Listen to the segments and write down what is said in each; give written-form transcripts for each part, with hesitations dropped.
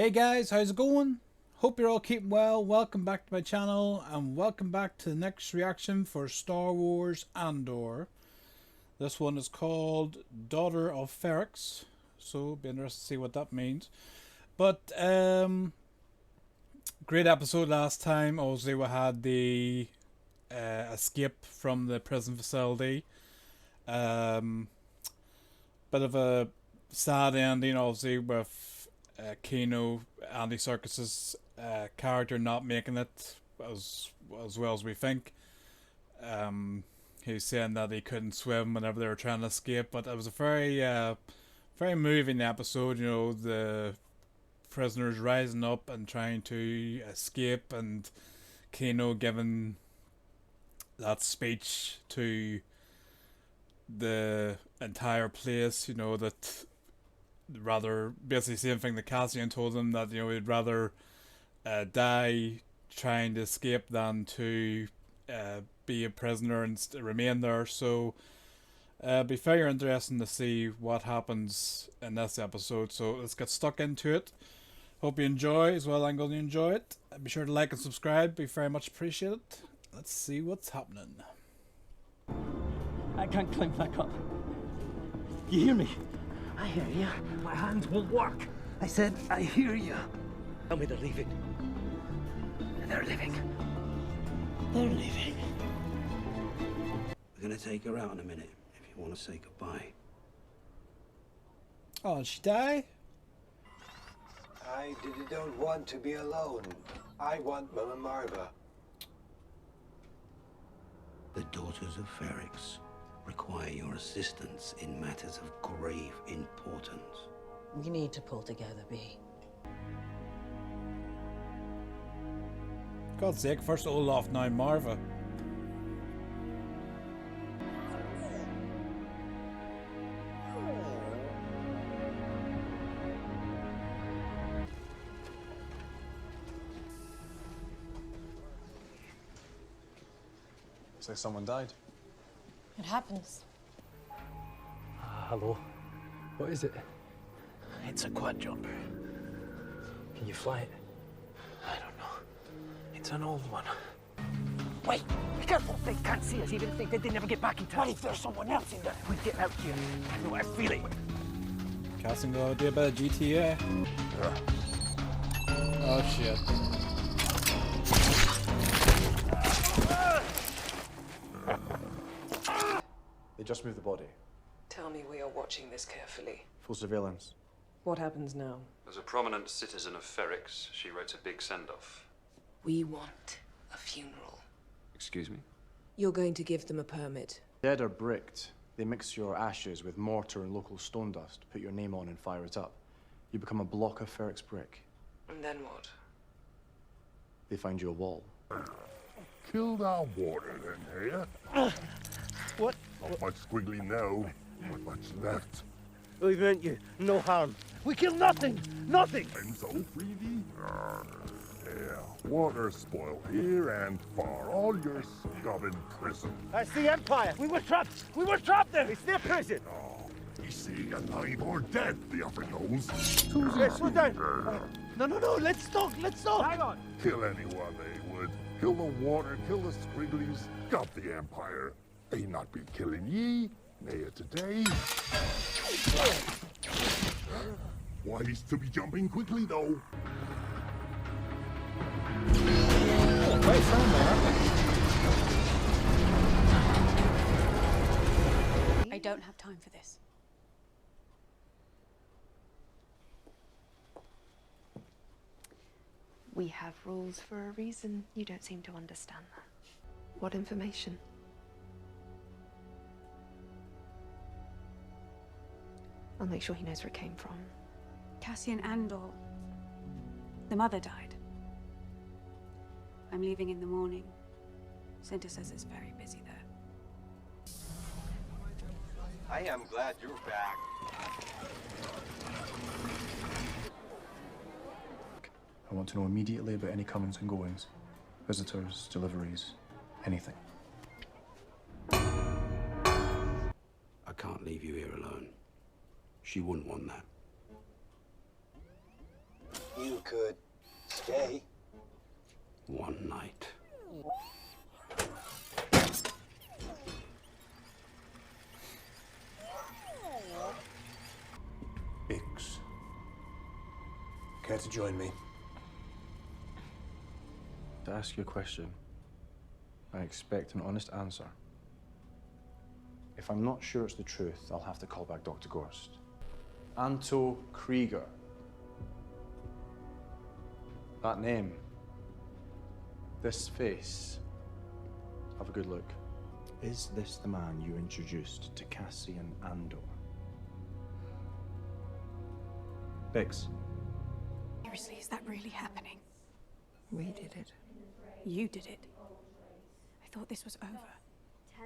Hey guys, how's it going? Hope you're all keeping well. Welcome back to my channel and welcome back to the next reaction for Star Wars Andor. This one is called Daughter of Ferrix, so be interested to see what that means. But great episode last time. Obviously we had the escape from the prison facility. Bit of a sad ending obviously with Kino, Andy Serkis's character not making it as well as we think. He was saying that he couldn't swim whenever they were trying to escape, but it was a very moving episode. You know, the prisoners rising up and trying to escape, and Kino giving that speech to the entire place. You know, that rather basically same thing that Cassian told him, that you know he'd rather die trying to escape than to be a prisoner and remain there. So be very interesting to see what happens in this episode. So let's get stuck into it. Hope you enjoy as well. I'm going to enjoy it. Be sure to like and subscribe. Be very much appreciated. Let's see what's happening. I can't climb back up. You hear me? I hear you. My hands won't work. I said, I hear you. Tell me they're leaving. They're leaving. They're leaving. We're gonna take her out in a minute, if you want to say goodbye. Oh, did she die? I don't want to be alone. I want Mama Marva. The daughters of Ferrix require your assistance in matters of grave importance. We need to pull together, B. God's sake, first Olaf, now Marva. Looks like someone died. It happens. Hello. What is it? It's a quad jumper. Can you fly it? I don't know. It's an old one. Wait! Be careful! They can't see us, even if they did, they'd never get back in time. What if there's someone else in there? We get out here. I know what I'm feeling. Cassian got to do a bit of GTA. Oh shit. They just moved the body. Tell me we are watching this carefully. Full surveillance. What happens now? As a prominent citizen of Ferrix, she writes a big send-off. We want a funeral. Excuse me? You're going to give them a permit. Dead are bricked. They mix your ashes with mortar and local stone dust, put your name on and fire it up. You become a block of Ferrix brick. And then what? They find you a wall. Killed our water then, here. What? Not much squiggly now, not much left. We meant you no harm. We kill nothing! Nothing! And so, Freedy? Yeah, water spoiled here and far. All your scum in prison. That's the Empire! We were trapped! We were trapped there! It's their prison! Oh, we see alive or dead, the upper nose. Yes, slow down! No, let's talk! Hang on! Kill anyone they would. Kill the water, kill the squigglies. Got the Empire. They not be killing ye, nay today. Wise to be jumping quickly, though. Quite firm there, aren't I don't have time for this. We have rules for a reason. You don't seem to understand that. What information? I'll make sure he knows where it came from. Cassian Andor. The mother died. I'm leaving in the morning. Cinta says it's very busy there. I am glad you're back. I want to know immediately about any comings and goings. Visitors, deliveries, anything. I can't leave you here alone. She wouldn't want that. You could stay. One night. Biggs. Care to join me? To ask you a question, I expect an honest answer. If I'm not sure it's the truth, I'll have to call back Dr. Gorst. Anto Krieger. That name. This face. Have a good look. Is this the man you introduced to Cassian Andor? Biggs. Seriously, is that really happening? We did it. You did it. I thought this was over.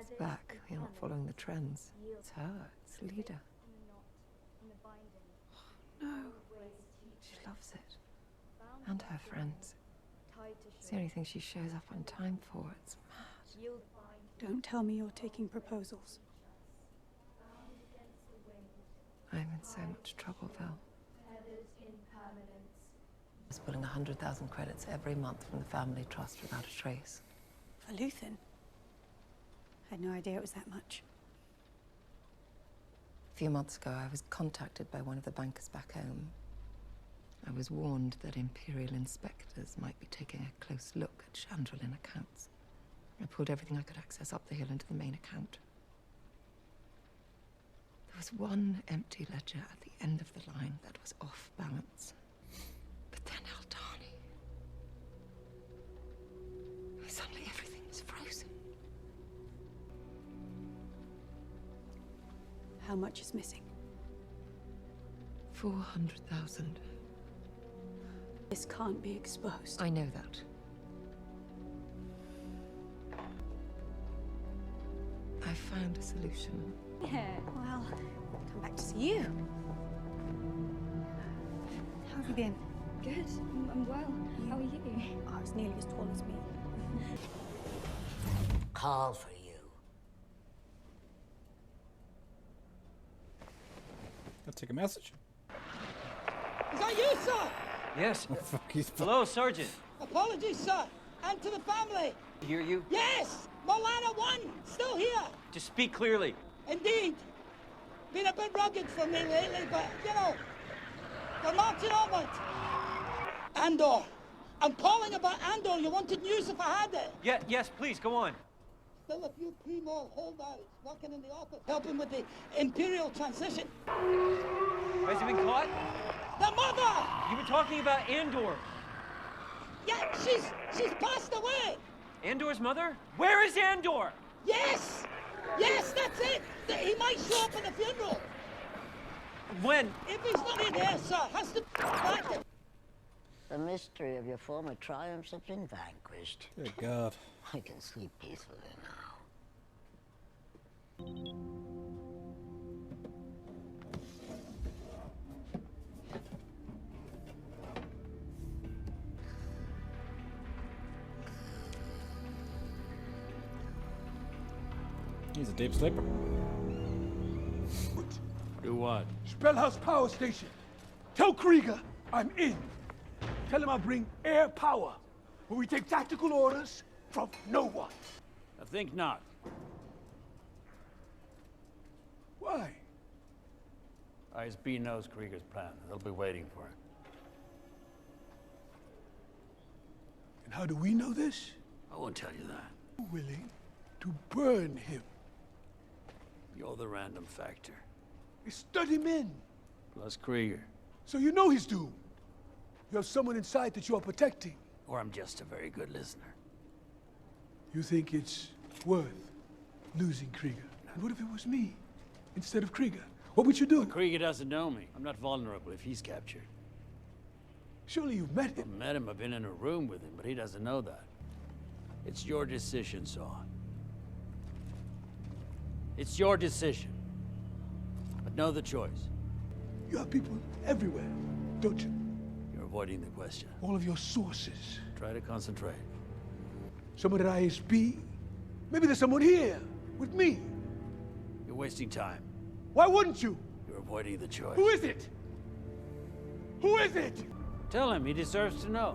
It's back. We're not following the trends. It's her. It's the leader. No. She loves it. And her friends. It's the only thing she shows up on time for. It's mad. Don't tell me you're taking proposals. I'm in so much trouble, Val. It's pulling 100,000 credits every month from the family trust without a trace. For Luthen? I had no idea it was that much. A few months ago, I was contacted by one of the bankers back home. I was warned that Imperial inspectors might be taking a close look at Chandrillin accounts. I pulled everything I could access up the hill into the main account. There was one empty ledger at the end of the line that was off balance. But then Aldani. Suddenly everything was frozen. How much is missing? 400,000. This can't be exposed. I know that. I found a solution. Yeah, well, come back to see you. How have you been? Good. I'm well. How are you? Oh, it's nearly as tall as me. Call for you. I'll take a message. Is that you, sir? Yes. Oh, fuck, he's Hello, Sergeant. Apologies, sir. And to the family. Hear you? Yes! Molana 1, still here. Just speak clearly. Indeed. Been a bit rugged for me lately, but, you know, we're marching onward. Andor. I'm calling about Andor. You wanted news if I had it. Yes, please, go on. Still a few primo holdouts working in the office, helping with the Imperial transition. Has he been caught? The mother! You were talking about Andor. Yeah, she's passed away. Andor's mother? Where is Andor? Yes! Yes, that's it! He might show up at the funeral. When? If he's not in here, sir, has to back him. The mystery of your former triumphs has been vanquished. Good God. I can sleep peacefully now. He's a deep sleeper. Do what? Spellhouse Power Station. Tell Krieger I'm in. Tell him I'll bring air power, where we take tactical orders from no one. I think not. Why? ISB knows Krieger's plan. They'll be waiting for it. And how do we know this? I won't tell you that. We're willing to burn him. You're the random factor. We stud him in. Plus Krieger. So you know he's doomed. You have someone inside that you are protecting. Or I'm just a very good listener. You think it's worth losing Krieger? And what if it was me instead of Krieger? What would you do? Well, Krieger doesn't know me. I'm not vulnerable if he's captured. Surely you've met him. I've met him, I've been in a room with him, but he doesn't know that. It's your decision, Saw. It's your decision. But know the choice. You have people everywhere, don't you? You're avoiding the question. All of your sources. Try to concentrate. Someone at ISB? Maybe there's someone here, with me. You're wasting time. Why wouldn't you? You're avoiding the choice. Who is it? Who is it? Tell him, he deserves to know.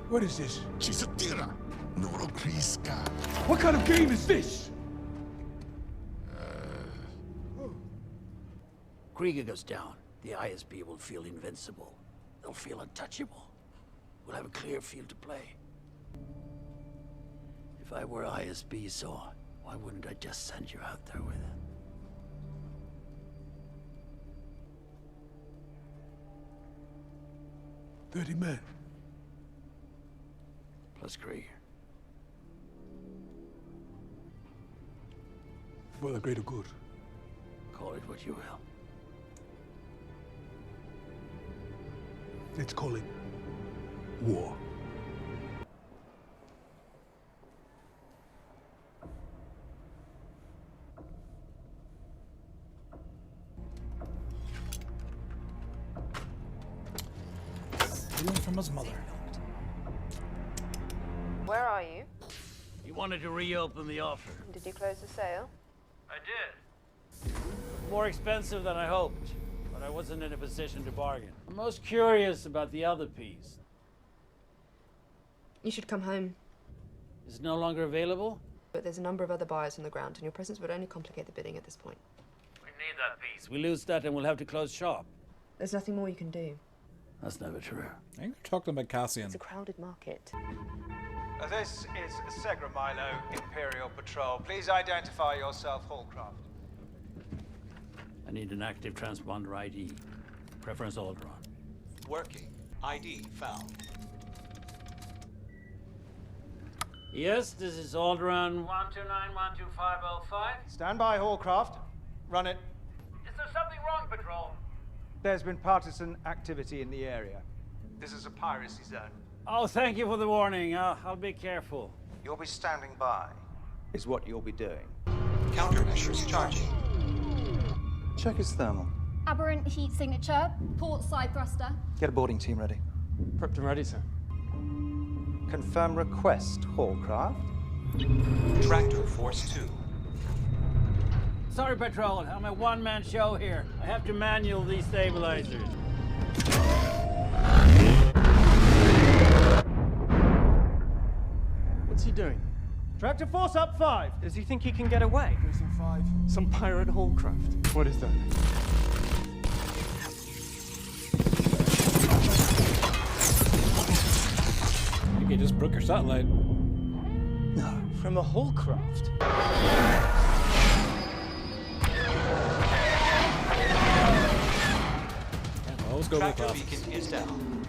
What is this? Chisatira, Noro Kriska. What kind of game is this? Krieger goes down. The ISB will feel invincible. They'll feel untouchable. We'll have a clear field to play. If I were ISB, so why wouldn't I just send you out there with it? "30 men. Plus Krieger. For the greater good. Call it what you will. Let's call it war." Stealing from his mother. Where are you? He wanted to reopen the offer. Did you close the sale? I did. More expensive than I hoped, but I wasn't in a position to bargain. I'm most curious about the other piece. You should come home. Is it no longer available? But there's a number of other buyers on the ground, and your presence would only complicate the bidding at this point. We need that piece. We lose that and we'll have to close shop. There's nothing more you can do. That's never true. I think they're talking about Cassian. It's a crowded market. This is Segra Milo, Imperial Patrol. Please identify yourself, Hallcraft. I need an active transponder ID. Preference Alderaan. Working. ID found. Yes, this is Alderaan 129-12505. Stand by, Hallcraft. Run it. Is there something wrong, Patrol? There's been partisan activity in the area. This is a piracy zone. Oh, thank you for the warning. I'll be careful. You'll be standing by, is what you'll be doing. Countermeasures charging. Check his thermal. Aberrant heat signature, port side thruster. Get a boarding team ready. Prepped and ready, sir. Confirm request, Hallcraft. Tractor Force 2. Sorry, Patrol. I'm a one-man show here. I have to manual these stabilizers. What's he doing? Tractor Force up 5. Does he think he can get away? Prison 5. Some pirate Hallcraft. What is that? I think you just broke your satellite. No, from a Hallcraft. Let's go with Tractor beacon is down.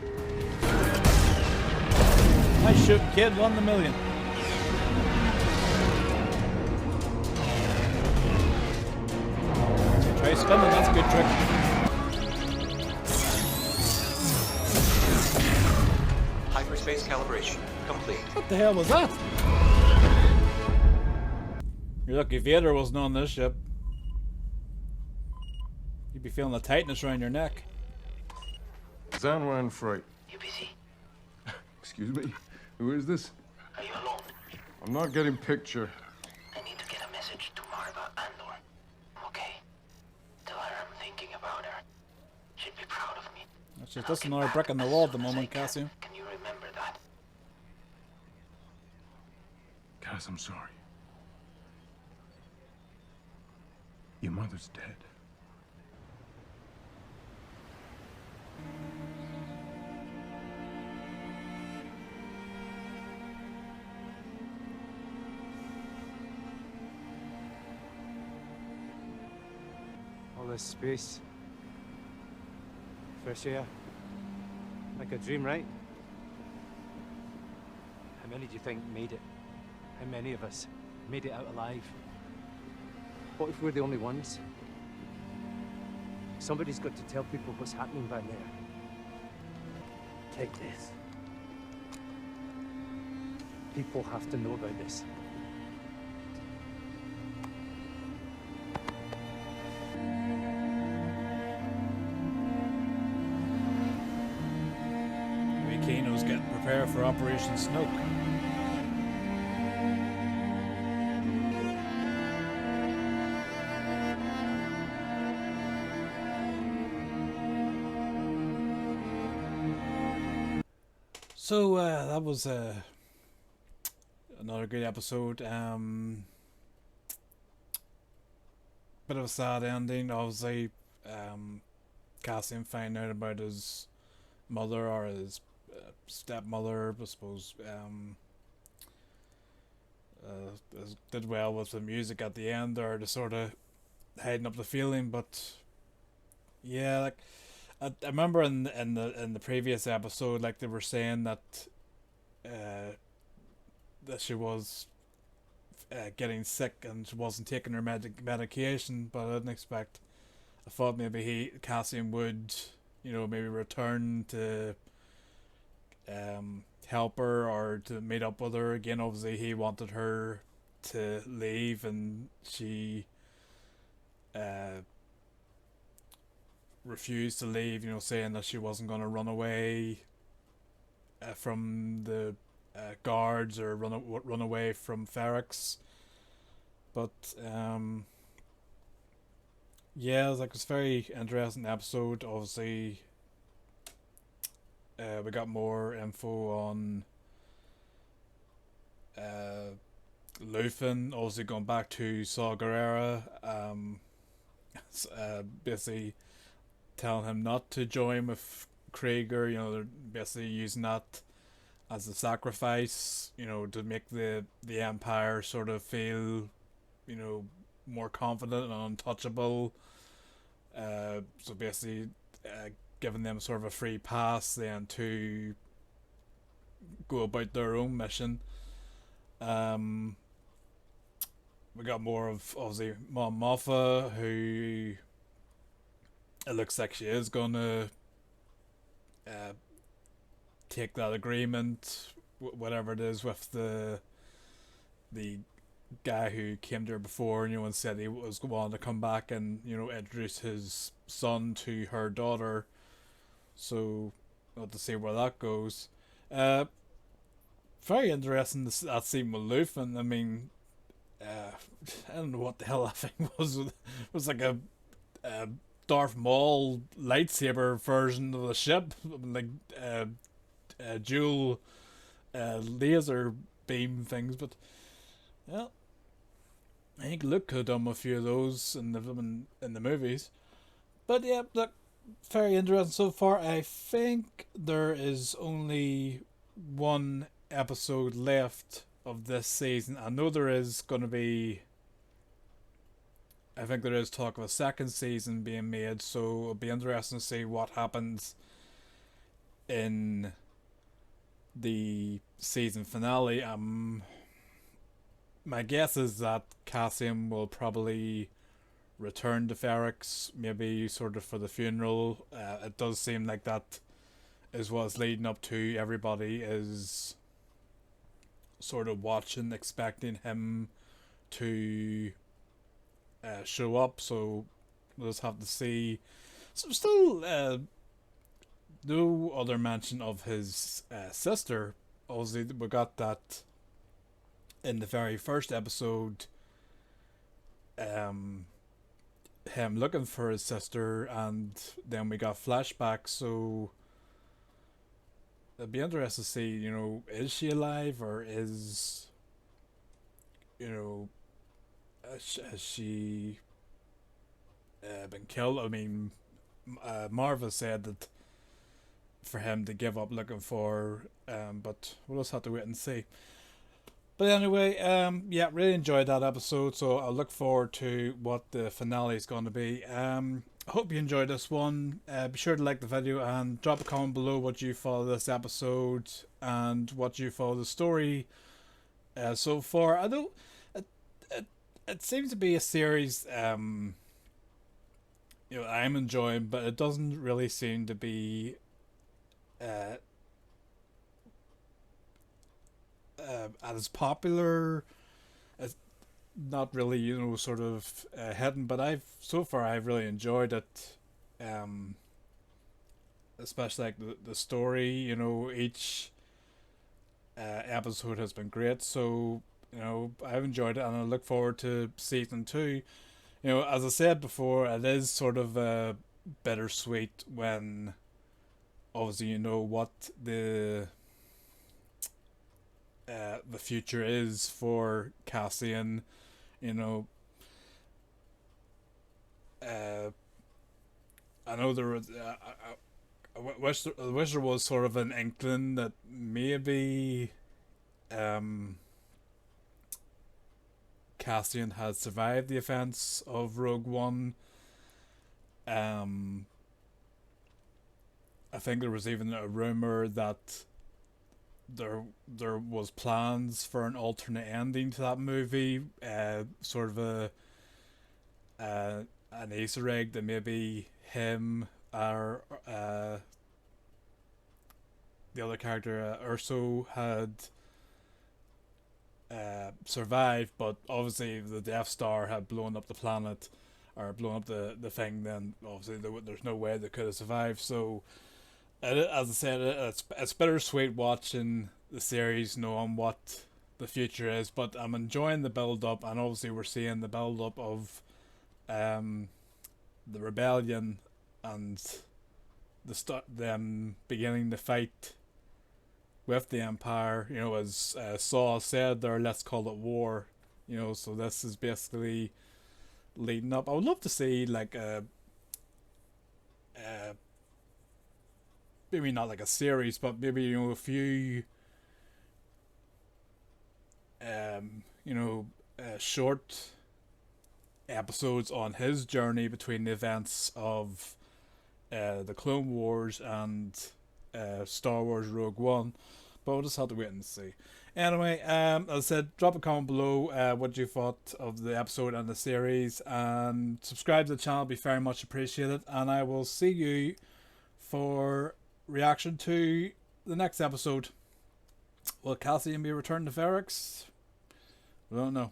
Nice shoot, kid. Won the million. Try spinning. That's a good trick. Hyperspace calibration complete. What the hell was that? You're lucky Vader wasn't on this ship. You'd be feeling the tightness around your neck. Zanwan Freight. You busy? Excuse me? Who is this? Are you alone? I'm not getting picture. I need to get a message to Mar about Andor. Okay? Tell her I'm thinking about her. She'd be proud of me. That's just another brick in the wall at the moment, Cassian. Can you remember that? Cass, I'm sorry. Your mother's dead. All this space. Fresh air. Like a dream, right? How many do you think made it? How many of us made it out alive? What if we're the only ones? Somebody's got to tell people what's happening down there. Take this. People have to know about this. Maybe Kano's getting prepared for Operation Snoke. So that was another good episode. Bit of a sad ending, obviously. Cassian finding out about his mother or his stepmother, I suppose. Did well with the music at the end there to sort of hiding up the feeling, but yeah, like I remember in the previous episode, like they were saying that that she was getting sick and she wasn't taking her medication, but I didn't expect. I thought maybe Cassian would, maybe return to help her or to meet up with her again. Obviously, he wanted her to leave, and she refused to leave. Saying that she wasn't going to run away from the guards or run away from Ferrex. But yeah, it was a very interesting episode. Obviously, we got more info on Luthen, obviously going back to Saw Gerrera, basically telling him not to join with Krieger. They're basically using that as a sacrifice, to make the Empire sort of feel, more confident and untouchable. So basically, giving them sort of a free pass then to go about their own mission. We got more of obviously Mom Mothma, who it looks like she is gonna take that agreement, whatever it is, with the guy who came to her before, and said he was going to come back and introduce his son to her daughter. So we'll have to see where that goes. Very interesting that scene with Luthen. I mean, I don't know what the hell that thing was. It was like a Darth Maul lightsaber version of the ship, like dual laser beam things. But well, I think Luke could have done a few of those in the movies. But yeah, look, very interesting so far. I think there is only one episode left of this season. I know there is going to be, I think there is talk of a second season being made, so it'll be interesting to see what happens in the season finale. My guess is that Cassian will probably return to Ferrex, maybe sort of for the funeral. It does seem like that is what's leading up to. Everybody is sort of watching, expecting him to show up, so we'll just have to see. So still no other mention of his sister. Obviously, we got that in the very first episode, him looking for his sister, and then we got flashbacks, so it'd be interesting to see, is she alive, or is, has she been killed? I mean, Marva said that for him to give up looking for her, but we'll just have to wait and see. But anyway, yeah, really enjoyed that episode, so I'll look forward to what the finale is going to be. I hope you enjoyed this one. Be sure to like the video and drop a comment below what you thought of this episode and what you thought of the story so far. I know it seems to be a series I'm enjoying, but it doesn't really seem to be as popular, as not really sort of hidden, but I've really enjoyed it, especially like the story. Each episode has been great, so I've enjoyed it, and I look forward to season 2. As I said before, it is sort of bittersweet when obviously what the the future is for Cassian. You know, I know there was. I wish there was sort of an inkling that maybe Cassian had survived the events of Rogue One. I think there was even a rumor that there was plans for an alternate ending to that movie, sort of an Easter egg that maybe him or the other character Urso had survived, but obviously if the Death Star had blown up the planet or blown up the thing, then obviously there's no way they could have survived. So as I said, it's bittersweet watching the series, knowing what the future is, but I'm enjoying the build up, and obviously we're seeing the build up of the rebellion and them beginning to fight with the Empire. You know, as Saw said there, let's call it war. You know, so this is basically leading up. I would love to see like maybe not like a series, but maybe, you know, a few short episodes on his journey between the events of the Clone Wars and Star Wars Rogue One. But we'll just have to wait and see. Anyway, as I said, drop a comment below what you thought of the episode and the series, and subscribe to the channel, be very much appreciated, and I will see you for reaction to the next episode. Will Cassian be returned to Ferrix? I don't know.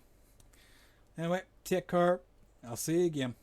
Anyway, take care. I'll see you again.